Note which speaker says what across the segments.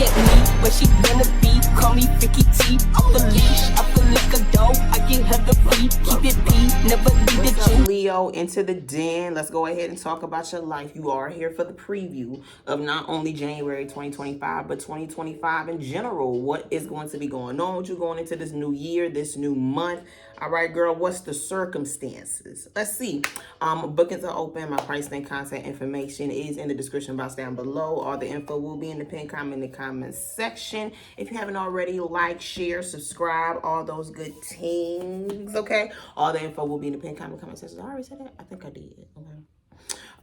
Speaker 1: at me, but she gonna be. Call me Vicky T. Off the leash, I feel like a dog. I get her the free. Keep it P, never leave the G.
Speaker 2: Leo, into the den. Let's go ahead and talk about your life. You are here for the preview of not only January 2025, but 2025 in general. What is going to be going on with you going into this new year, this new month? All right, girl, what's the circumstances? Let's see. Bookings are open. My price and contact information is in the description box down below. All the info will be in the pinned comment in the comments section. If you haven't already, like, share, subscribe, all those good things, okay? All the info will be in the pinned comment section. I already said that? I think I did, okay?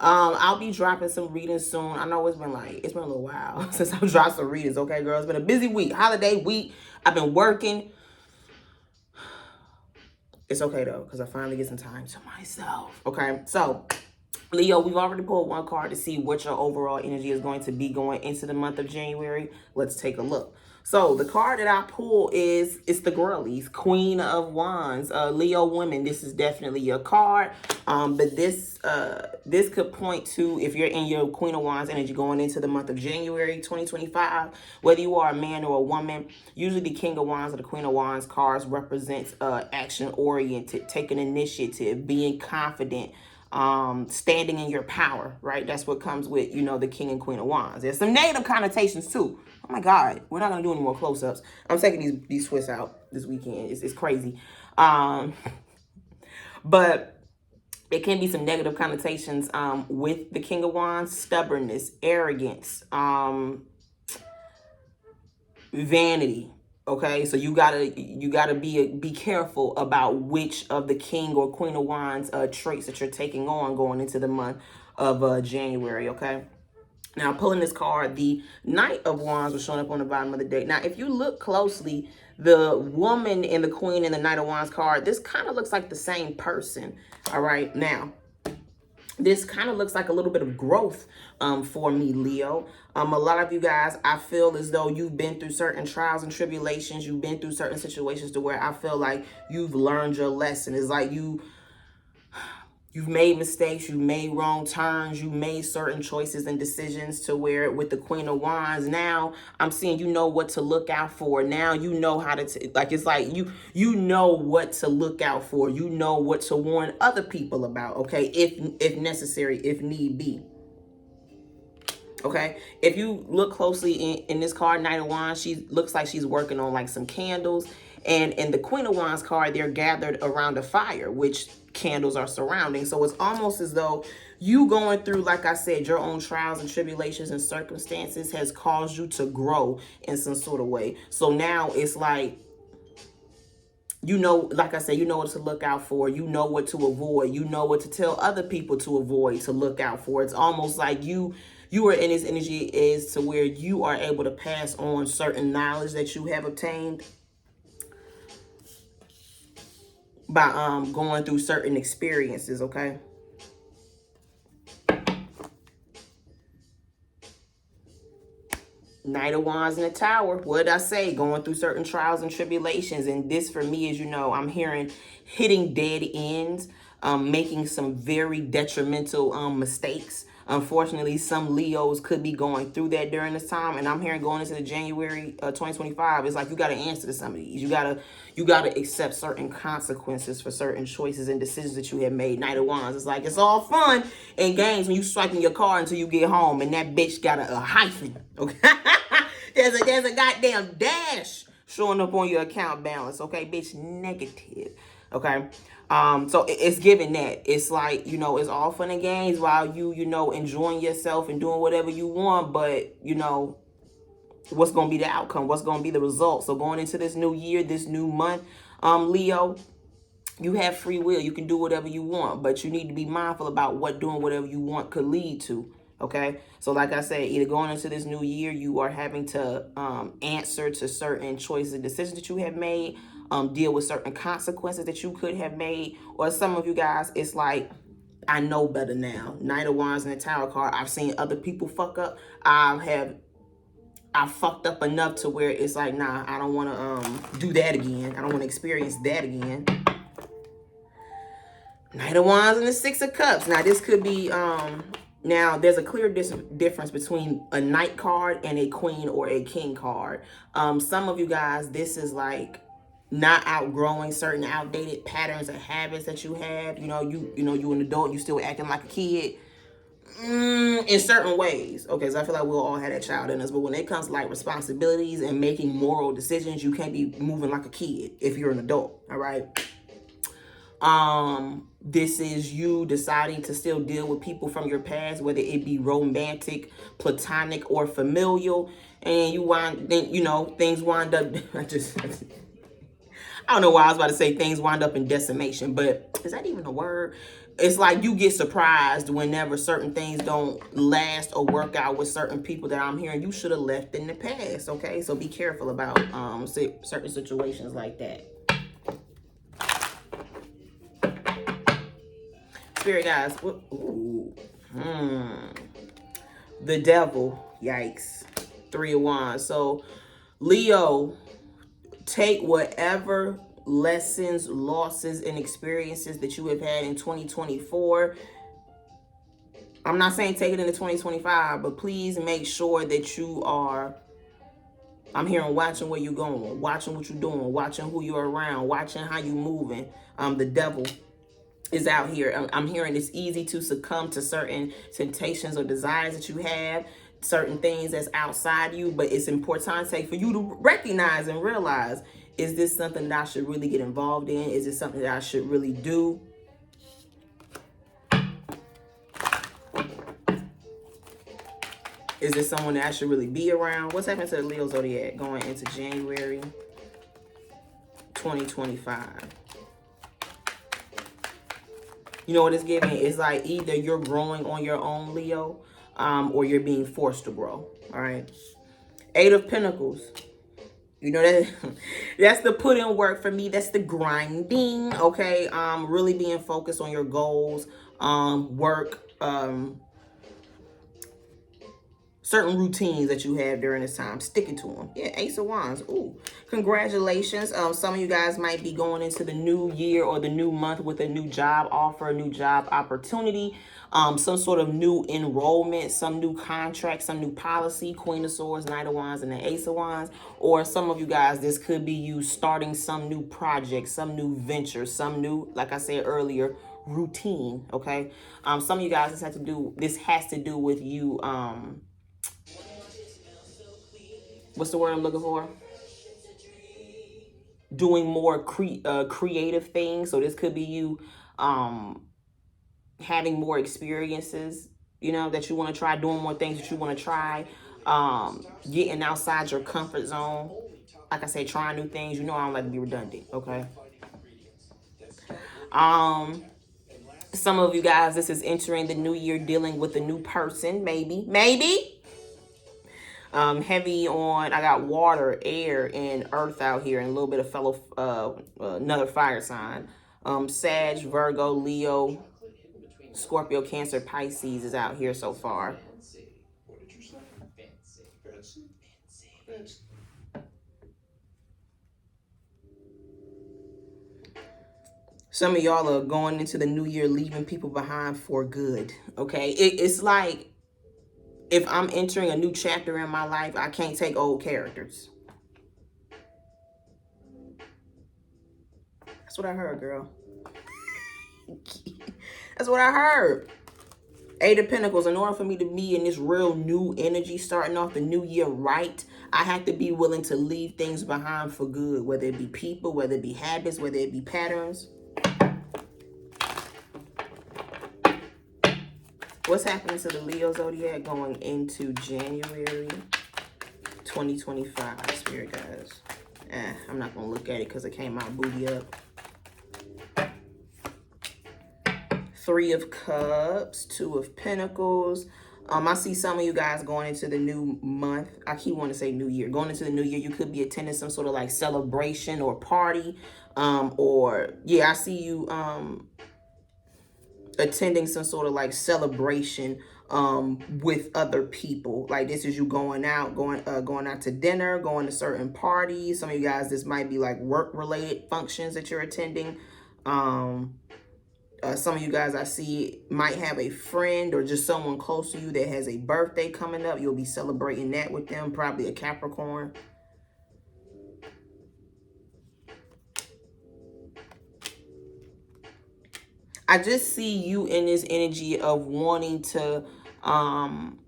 Speaker 2: I'll be dropping some readings soon. I know it's been a little while since I've dropped some readings, okay, girl? It's been a busy week, holiday week. I've been working. It's okay, though, because I finally get some time to myself, okay? So, Leo, we've already pulled one card to see what your overall energy is going to be going into the month of January. Let's take a look. So, the card that I pull it's the girlies, Queen of Wands. Leo women, this is definitely your card. But this could point to, if you're in your Queen of Wands energy going into the month of January 2025, whether you are a man or a woman, usually the King of Wands or the Queen of Wands cards represents action-oriented, taking initiative, being confident, standing in your power, right? That's what comes with, you know, the King and Queen of Wands. There's some negative connotations too. Oh my God, we're not gonna do any more close-ups. I'm taking these twists out this weekend. It's crazy. But it can be some negative connotations with the King of Wands: stubbornness, arrogance, vanity. Okay, so you gotta be careful about which of the King or Queen of Wands traits that you're taking on going into the month of January. Okay. Now, pulling this card, the Knight of Wands was showing up on the bottom of the deck. Now, if you look closely, the woman and the Queen and the Knight of Wands card, this kind of looks like the same person. All right. Now, this kind of looks like a little bit of growth for me, Leo. A lot of you guys, I feel as though you've been through certain trials and tribulations. You've been through certain situations to where I feel like you've learned your lesson. It's like you've made mistakes, you made wrong turns, you made certain choices and decisions to where with the Queen of Wands, now I'm seeing you know what to look out for. Now you know how to, it's like you know what to look out for. You know what to warn other people about, okay? If necessary, if need be. Okay, if you look closely in this card, Knight of Wands, she looks like she's working on like some candles. And in the Queen of Wands card, they're gathered around a fire, which candles are surrounding. So it's almost as though you going through, like I said, your own trials and tribulations and circumstances has caused you to grow in some sort of way. So now it's like, you know, like I said, you know what to look out for. You know what to avoid. You know what to tell other people to avoid, to look out for. It's almost like you are in this energy is to where you are able to pass on certain knowledge that you have obtained by going through certain experiences, okay? Knight of Wands in the Tower. What did I say? Going through certain trials and tribulations. And this for me is, you know, I'm hearing hitting dead ends, making some very detrimental mistakes. Unfortunately, some Leos could be going through that during this time. And I'm hearing going into the January 2025, it's like you got to answer to some of these. You gotta accept certain consequences for certain choices and decisions that you have made. Knight of Wands. It's like it's all fun and games when you swiping your car until you get home and that bitch got a hyphen. Okay. there's a goddamn dash showing up on your account balance. Okay, bitch, negative. Okay. So it's giving that. It's like, you know, it's all fun and games while you know, enjoying yourself and doing whatever you want. But, you know, what's going to be the outcome? What's going to be the result? So going into this new year, this new month, Leo, you have free will. You can do whatever you want, but you need to be mindful about what doing whatever you want could lead to. Okay. So like I said, either going into this new year, you are having to answer to certain choices and decisions that you have made. Deal with certain consequences that you could have made. Or some of you guys, it's like, I know better now. Knight of Wands in the Tower card. I've seen other people fuck up. I fucked up enough to where it's like, nah, I don't want to do that again. I don't want to experience that again. Knight of Wands and the Six of Cups. Now, this could be Now, there's a clear difference between a knight card and a queen or a king card. Some of you guys, this is like not outgrowing certain outdated patterns and habits that you have. You know, you an adult, you still acting like a kid. In certain ways, okay, so I feel like we'll all have that child in us, but when it comes to like responsibilities and making moral decisions, you can't be moving like a kid if you're an adult. All right. This is you deciding to still deal with people from your past, whether it be romantic, platonic, or familial, and things wind up. I don't know why I was about to say things wind up in decimation, but is that even a word? It's like you get surprised whenever certain things don't last or work out with certain people that I'm hearing you should have left in the past, okay? So be careful about certain situations like that. Spirit guys, the devil, yikes, 3 of Wands. So Leo, take whatever lessons, losses, and experiences that you have had in 2024. I'm not saying take it into 2025, but please make sure that you are, I'm hearing watching where you're going, watching what you're doing, watching who you're around, watching how you're moving. The devil is out here. I'm hearing it's easy to succumb to certain temptations or desires that you have, certain things that's outside you, but it's important for you to recognize and realize, is this something that I should really get involved in? Is it something that I should really do? Is this someone that I should really be around? What's happening to the Leo Zodiac going into January 2025? You know what it's giving? It's like either you're growing on your own, Leo, or you're being forced to grow. All right. 8 of Pentacles. You know, that's the put in work for me. That's the grinding. Okay. Really being focused on your goals, work, certain routines that you have during this time, sticking to them. Yeah, Ace of Wands. Ooh, congratulations. Some of you guys might be going into the new year or the new month with a new job offer, a new job opportunity, some sort of new enrollment, some new contract, some new policy. Queen of Swords, Knight of Wands, and the Ace of Wands. Or some of you guys, this could be you starting some new project, some new venture, some new, like I said earlier, routine. Okay. Some of you guys, this has to do with you, what's the word I'm looking for? Doing more creative things. So this could be you having more experiences, you know, that you want to try, doing more things that you want to try, getting outside your comfort zone. Like I said, trying new things. You know, I don't like to be redundant, okay? Some of you guys, this is entering the new year dealing with a new person, maybe. Heavy on, I got water, air, and earth out here, and a little bit of another fire sign. Sag, Virgo, Leo, Scorpio, Cancer, Pisces is out here so far. Some of y'all are going into the new year leaving people behind for good, okay? It's like, if I'm entering a new chapter in my life, I can't take old characters. That's what I heard, girl. That's what I heard. 8 of Pentacles. In order for me to be in this real new energy, starting off the new year right, I have to be willing to leave things behind for good, whether it be people, whether it be habits, whether it be patterns. What's happening to the Leo Zodiac going into January 2025, Spirit guys? I'm not going to look at it because it came out booty up. 3 of Cups, 2 of Pentacles. I see some of you guys going into the new month. I keep wanting to say new year. Going into the new year, you could be attending some sort of like celebration or party. I see you attending some sort of like celebration with other people. Like this is you going out to dinner, going to certain parties. Some of you guys, this might be like work related functions that you're attending. Some of you guys I see might have a friend or just someone close to you that has a birthday coming up. You'll be celebrating that with them, probably a Capricorn. I just see you in this energy of wanting to, I'm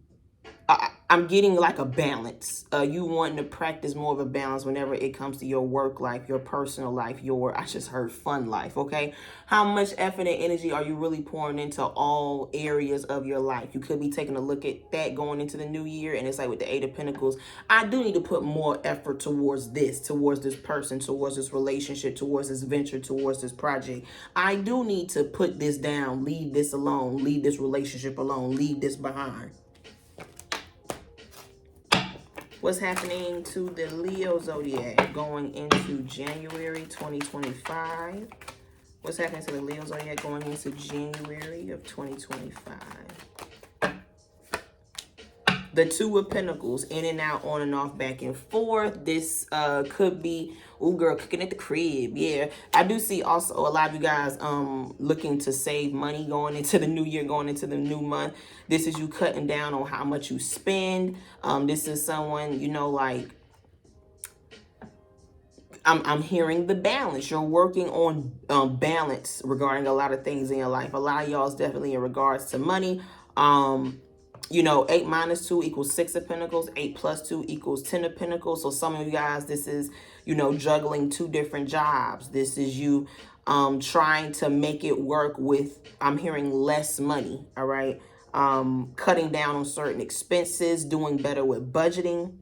Speaker 2: getting like a balance. You wanting to practice more of a balance whenever it comes to your work life, your personal life, I just heard fun life, okay? How much effort and energy are you really pouring into all areas of your life? You could be taking a look at that going into the new year, and it's like with the Eight of Pentacles, I do need to put more effort towards this person, towards this relationship, towards this venture, towards this project. I do need to put this down, leave this alone, leave this relationship alone, leave this behind. What's happening to the Leo Zodiac going into January 2025? What's happening to the Leo Zodiac going into January of 2025? The Two of Pentacles, in and out, on and off, back and forth. This could be, ooh, girl, cooking at the crib. Yeah, I do see also a lot of you guys looking to save money going into the new year, going into the new month. This is you cutting down on how much you spend. This is someone, you know, like, I'm hearing the balance. You're working on balance regarding a lot of things in your life. A lot of y'all is definitely in regards to money. You know, 8 minus 2 equals 6 of Pentacles. 8 plus 2 equals 10 of Pentacles. So some of you guys, this is, you know, juggling 2 different jobs. This is you trying to make it work with, I'm hearing, less money, all right? Cutting down on certain expenses, doing better with budgeting.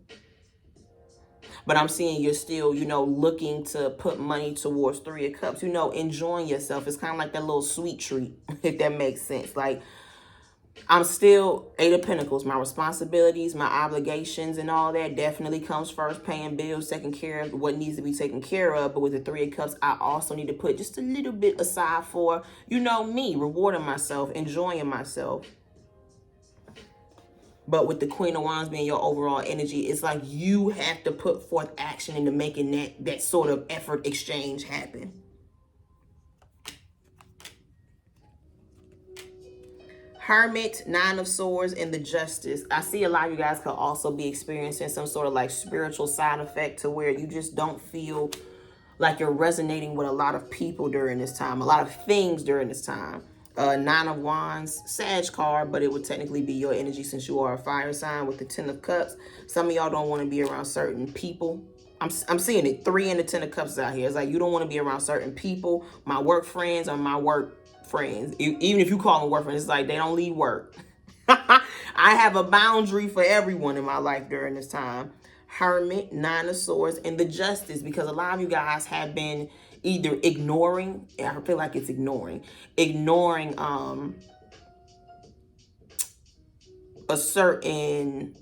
Speaker 2: But I'm seeing you're still, you know, looking to put money towards 3 of Cups, you know, enjoying yourself. It's kind of like that little sweet treat, if that makes sense. Like, I'm still 8 of Pentacles. My responsibilities, my obligations and all that definitely comes first. Paying bills, taking care of what needs to be taken care of. But with the 3 of Cups, I also need to put just a little bit aside for, you know, me, rewarding myself, enjoying myself. But with the Queen of Wands being your overall energy, it's like you have to put forth action into making that sort of effort exchange happen. Hermit, 9 of Swords, and the Justice. I see a lot of you guys could also be experiencing some sort of like spiritual side effect to where you just don't feel like you're resonating with a lot of people during this time, a lot of things during this time. 9 of Wands, Sag card, but it would technically be your energy since you are a fire sign with the 10 of Cups. Some of y'all don't want to be around certain people. I'm seeing it. 3 and the 10 of Cups out here. It's like you don't want to be around certain people. My work friends or my work friends. Even if you call them work friends, it's like they don't leave work. I have a boundary for everyone in my life during this time. Hermit, 9 of Swords, and the Justice, because a lot of you guys have been either ignoring, I feel like it's ignoring a certain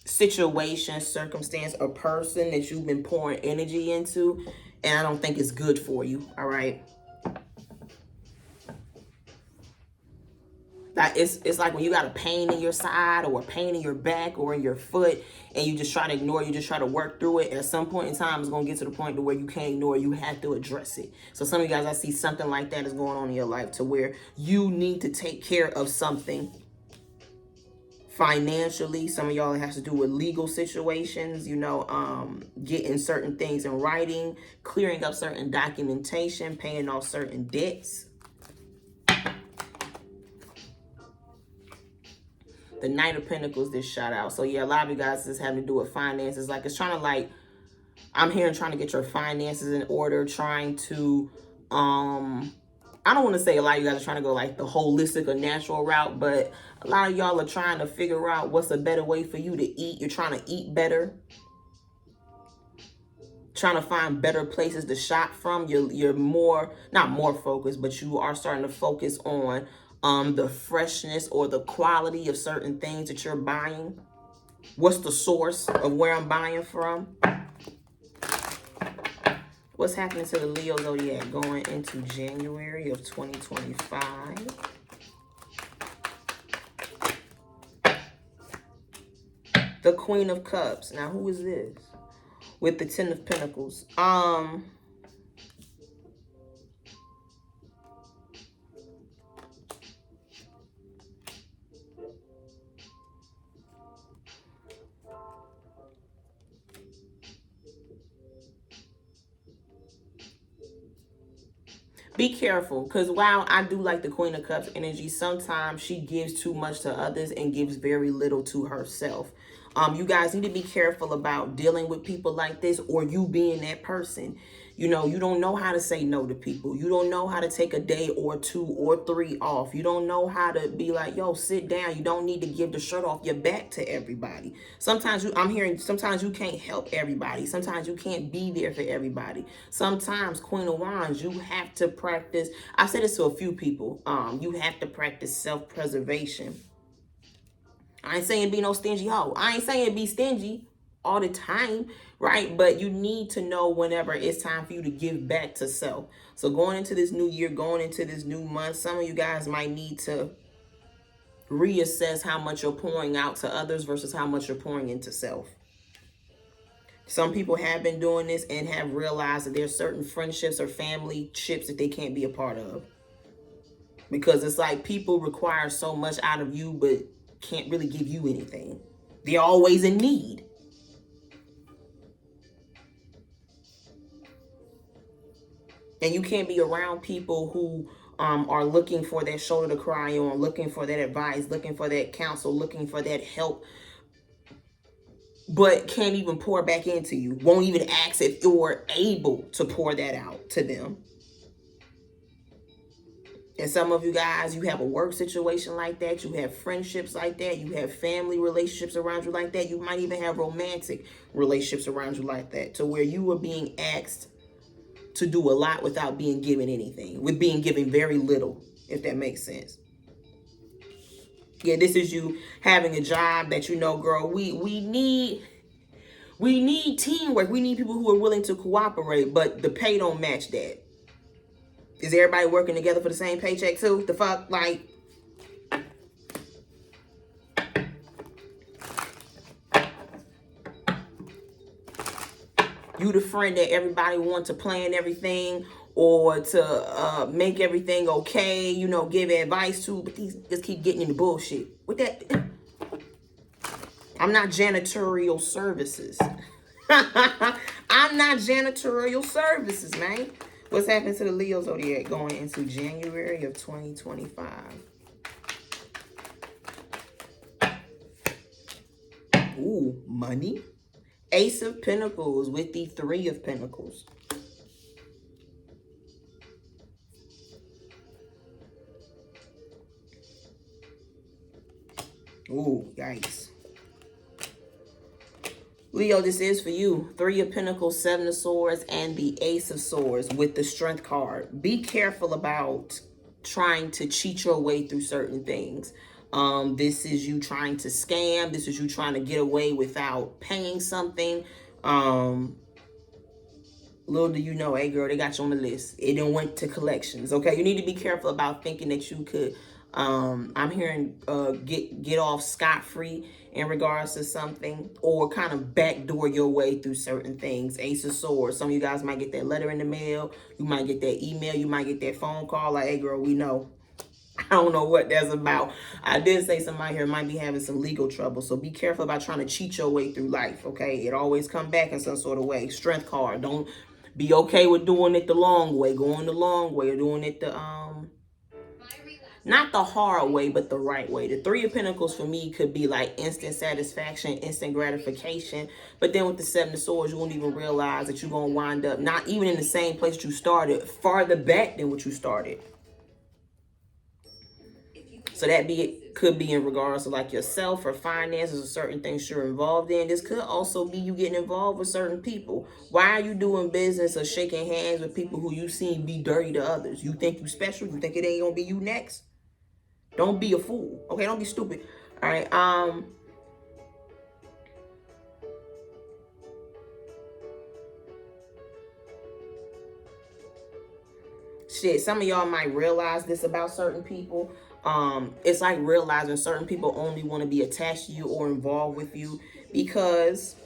Speaker 2: situation, circumstance, or person that you've been pouring energy into, and I don't think it's good for you, all right? That it's like when you got a pain in your side or a pain in your back or in your foot and you just try to ignore it, you just try to work through it. At some point in time, it's going to get to the point to where you can't ignore it. You have to address it. So some of you guys, I see something like that is going on in your life to where you need to take care of something financially. Some of y'all, it has to do with legal situations, you know, getting certain things in writing, clearing up certain documentation, paying off certain debts. The Knight of Pentacles just shot out. So yeah, a lot of you guys is having to do with finances. Like it's trying to like, I'm hearing trying to get your finances in order, trying to, I don't want to say a lot of you guys are trying to go like the holistic or natural route, but a lot of y'all are trying to figure out what's a better way for you to eat. You're trying to eat better. Trying to find better places to shop from. You're more, not more focused, but you are starting to focus on the freshness or the quality of certain things that you're buying. What's the source of where I'm buying from? What's happening to the Leo Zodiac going into January of 2025? The Queen of Cups. Now, who is this? With the 10 of Pentacles. Be careful, because while I do like the Queen of Cups energy, sometimes she gives too much to others and gives very little to herself. You guys need to be careful about dealing with people like this, or you being that person. You know, you don't know how to say no to people. You don't know how to take a day or 2 or 3 off. You don't know how to be like, yo, sit down. You don't need to give the shirt off your back to everybody. Sometimes I'm hearing, sometimes you can't help everybody. Sometimes you can't be there for everybody. Sometimes, Queen of Wands, you have to practice. I've said this to a few people. You have to practice self-preservation. I ain't saying be no stingy hoe. I ain't saying be stingy all the time, right? But you need to know whenever it's time for you to give back to self. So going into this new year, going into this new month, some of you guys might need to reassess how much you're pouring out to others versus how much you're pouring into self. Some people have been doing this and have realized that there's certain friendships or family ships that they can't be a part of. Because it's like people require so much out of you, but can't really give you anything. They're always in need. And you can't be around people who are looking for that shoulder to cry on, looking for that advice, looking for that counsel, looking for that help, but can't even pour back into you. Won't even ask if you're able to pour that out to them. And some of you guys, you have a work situation like that. You have friendships like that. You have family relationships around you like that. You might even have romantic relationships around you like that, to where you are being asked to do a lot without being given anything, with being given very little, if that makes sense. Yeah, this is you having a job that, you know, girl, we need teamwork. We need people who are willing to cooperate, but the pay don't match that. Is everybody working together for the same paycheck too? The fuck, like, you the friend that everybody wants to plan everything or to make everything okay, you know, give advice to, but these just keep getting into bullshit. With that, I'm not janitorial services. I'm not janitorial services, man. What's happening to the Leo Zodiac going into January of 2025? Ooh, money. Ace of Pentacles with the 3 of Pentacles. Ooh, yikes. Leo, this is for you. 3 of Pentacles, 7 of Swords, and the Ace of Swords with the Strength card. Be careful about trying to cheat your way through certain things. This is you trying to scam. This is you trying to get away without paying something. Little do you know, hey girl, they got you on the list. It done went to collections. Okay, you need to be careful about thinking that you could. I'm hearing get off scot-free in regards to something, or kind of backdoor your way through certain things. Ace of Swords. Some of you guys might get that letter in the mail. You might get that email. You might get that phone call like, hey girl, we know. I don't know what that's about. I did say somebody here might be having some legal trouble. So be careful about trying to cheat your way through life, okay? It always come back in some sort of way. Strength card. Don't be okay with doing it the long way. Going the long way, or doing it the not the hard way, but the right way. The 3 of Pentacles for me could be like instant satisfaction, instant gratification. But then with the 7 of Swords, you won't even realize that you're going to wind up not even in the same place you started, farther back than what you started. So that could be in regards to like yourself or finances or certain things you're involved in. This could also be you getting involved with certain people. Why are you doing business or shaking hands with people who you seen be dirty to others? You think you special? You think it ain't gonna be you next? Don't be a fool. Okay, don't be stupid. All right. Shit, some of y'all might realize this about certain people. It's like realizing certain people only want to be attached to you or involved with you because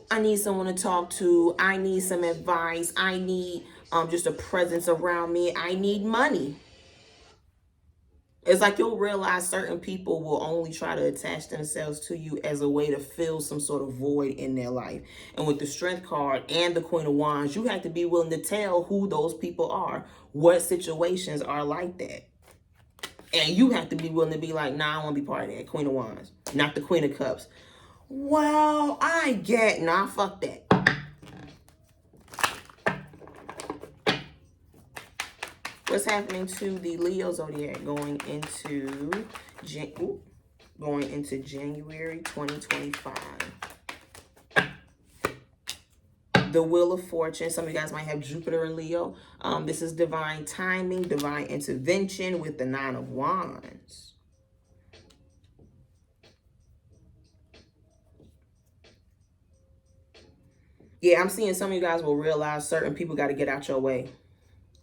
Speaker 2: I need someone to talk to. I need some advice. I need just a presence around me. I need money. It's like you'll realize certain people will only try to attach themselves to you as a way to fill some sort of void in their life. And with the Strength card and the Queen of Wands, you have to be willing to tell who those people are, what situations are like that. And you have to be willing to be like, nah, I want to be part of that. Queen of Wands, not the Queen of Cups. Well, I get, nah, fuck that. What's happening to the Leo zodiac going into January 2025? The Wheel of Fortune. Some of you guys might have Jupiter in Leo. This is divine timing, divine intervention with the Nine of Wands. Yeah, I'm seeing some of you guys will realize certain people got to get out your way.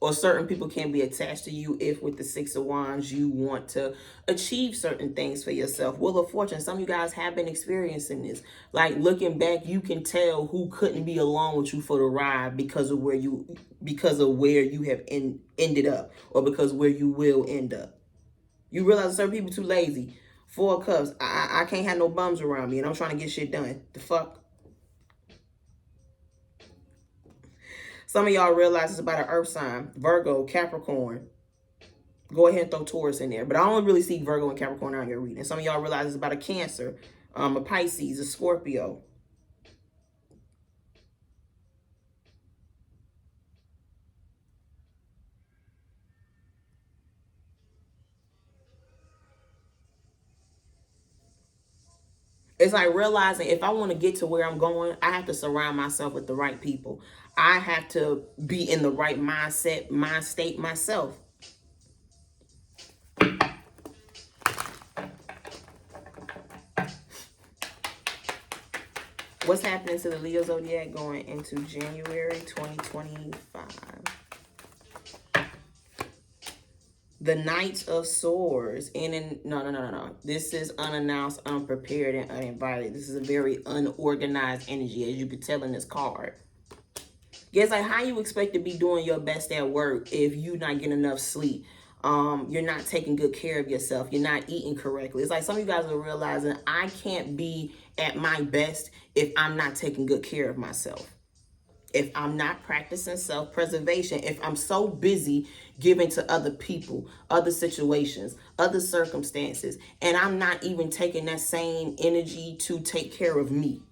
Speaker 2: Or certain people can be attached to you if with the Six of Wands you want to achieve certain things for yourself. Wheel of Fortune, some of you guys have been experiencing this. Like looking back, you can tell who couldn't be along with you for the ride because of where you have ended up, or because where you will end up. You realize certain people too lazy. Four of Cups, I can't have no bums around me and I'm trying to get shit done. The fuck? Some of y'all realize it's about an earth sign. Virgo, Capricorn. Go ahead and throw Taurus in there. But I don't really see Virgo and Capricorn out here reading. Some of y'all realize it's about a Cancer, a Pisces, a Scorpio. It's like realizing if I want to get to where I'm going, I have to surround myself with the right people. I have to be in the right mindset, mind state myself. What's happening to the Leo zodiac going into January 2025? The Knight of Swords. No. This is unannounced, unprepared, and uninvited. This is a very unorganized energy, as you could tell in this card. Yeah, it's like how you expect to be doing your best at work if you're not getting enough sleep. You're not taking good care of yourself. You're not eating correctly. It's like some of you guys are realizing I can't be at my best if I'm not taking good care of myself. If I'm not practicing self-preservation, if I'm so busy giving to other people, other situations, other circumstances, and I'm not even taking that same energy to take care of me.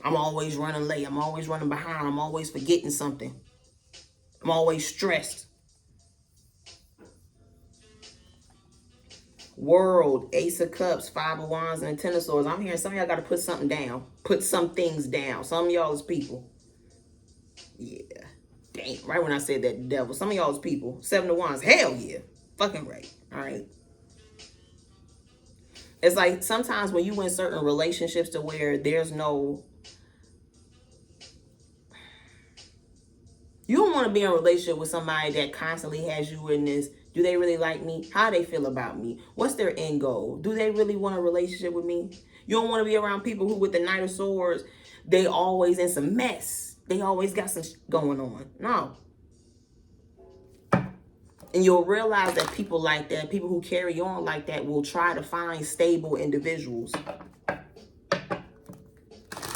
Speaker 2: I'm always running late. I'm always running behind. I'm always forgetting something. I'm always stressed. World, Ace of Cups, Five of Wands, and Ten of Swords. I'm hearing some of y'all got to put something down. Put some things down. Some of y'all is people. Yeah. Damn. Right when I said that, devil. Some of y'all is people. Seven of Wands. Hell yeah. Fucking right. All right. It's like sometimes when you in certain relationships to where there's no... You don't want to be in a relationship with somebody that constantly has you in this... Do they really like me? How they feel about me? What's their end goal? Do they really want a relationship with me? You don't want to be around people who with the Knight of Swords, they always in some mess. They always got some going on. No. And you'll realize that people like that, people who carry on like that, will try to find stable individuals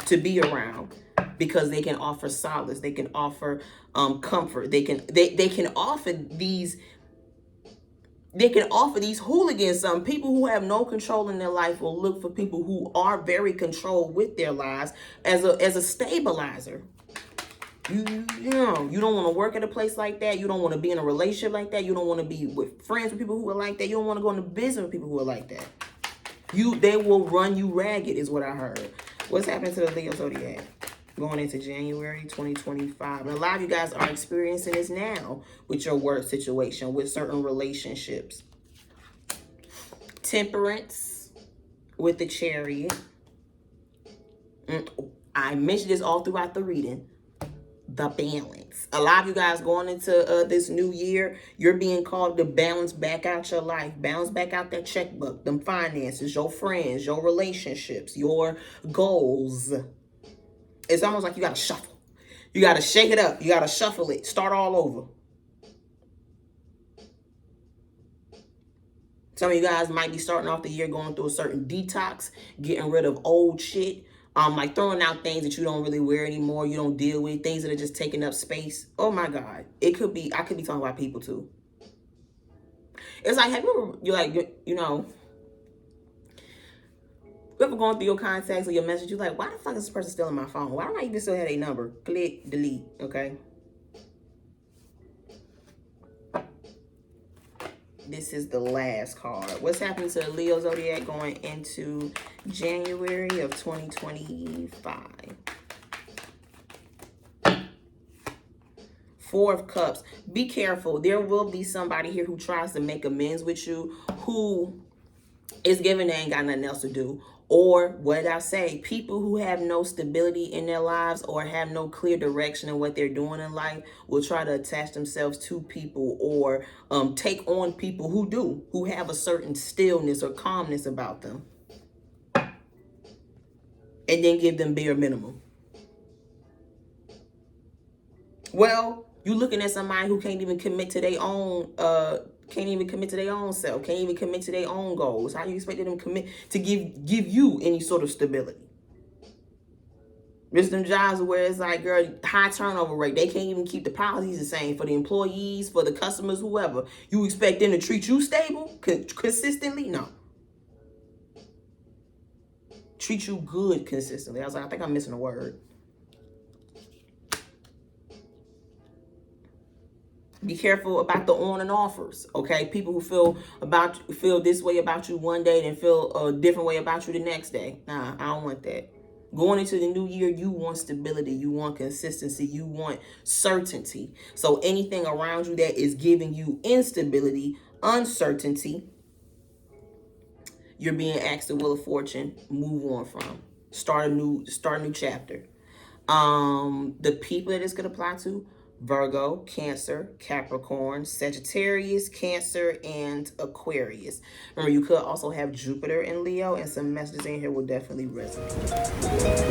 Speaker 2: to be around because they can offer solace. They can offer comfort. They can offer these... They can offer these hooligans something. People who have no control in their life will look for people who are very controlled with their lives as a stabilizer. You don't want to work at a place like that. You don't want to be in a relationship like that. You don't want to be with friends with people who are like that. You don't want to go into business with people who are like that. They will run you ragged is what I heard. What's happening to the Leo zodiac going into January 2025? And a lot of you guys are experiencing this now with your work situation, with certain relationships. Temperance with the Chariot. I mentioned this all throughout the reading. The balance. A lot of you guys going into this new year, you're being called to balance back out your life. Balance back out that checkbook, them finances, your friends, your relationships, your goals. It's almost like you got to shuffle. You got to shake it up. You got to shuffle it. Start all over. Some of you guys might be starting off the year going through a certain detox, getting rid of old shit, like throwing out things that you don't really wear anymore, you don't deal with, things that are just taking up space. Oh my God. It could be, I could be talking about people too. It's like, have you ever, you know, you ever going through your contacts or your message, you're like, why the fuck is this person still in my phone? Why don't I even still have their number? Click, delete, okay? This is the last card. What's happening to the Leo Zodiac going into January of 2025? Four of Cups. Be careful. There will be somebody here who tries to make amends with you, who is giving they ain't got nothing else to do. Or what did I say? People who have no stability in their lives or have no clear direction in what they're doing in life will try to attach themselves to people or take on people who do, who have a certain stillness or calmness about them. And then give them bare minimum. Well, you looking at somebody who can't even commit to their own can't even commit to their own self, can't even commit to their own goals. How you expect them to commit to give you any sort of stability? There's them jobs where it's like, girl, high turnover rate. They can't even keep the policies the same for the employees, for the customers, whoever. You expect them to treat you stable, consistently? No. Treat you good consistently. I was like, I think I'm missing a word. Be careful about the on and offers, okay? People who feel this way about you one day and feel a different way about you the next day. Nah, I don't want that. Going into the new year, you want stability, you want consistency, you want certainty. So anything around you that is giving you instability, uncertainty, you're being asked to Wheel of Fortune, move on from. Start a new chapter. The people that it's gonna apply to: Virgo, Cancer, Capricorn, Sagittarius, Cancer, and Aquarius. Remember, you could also have Jupiter in Leo, and some messages in here will definitely resonate.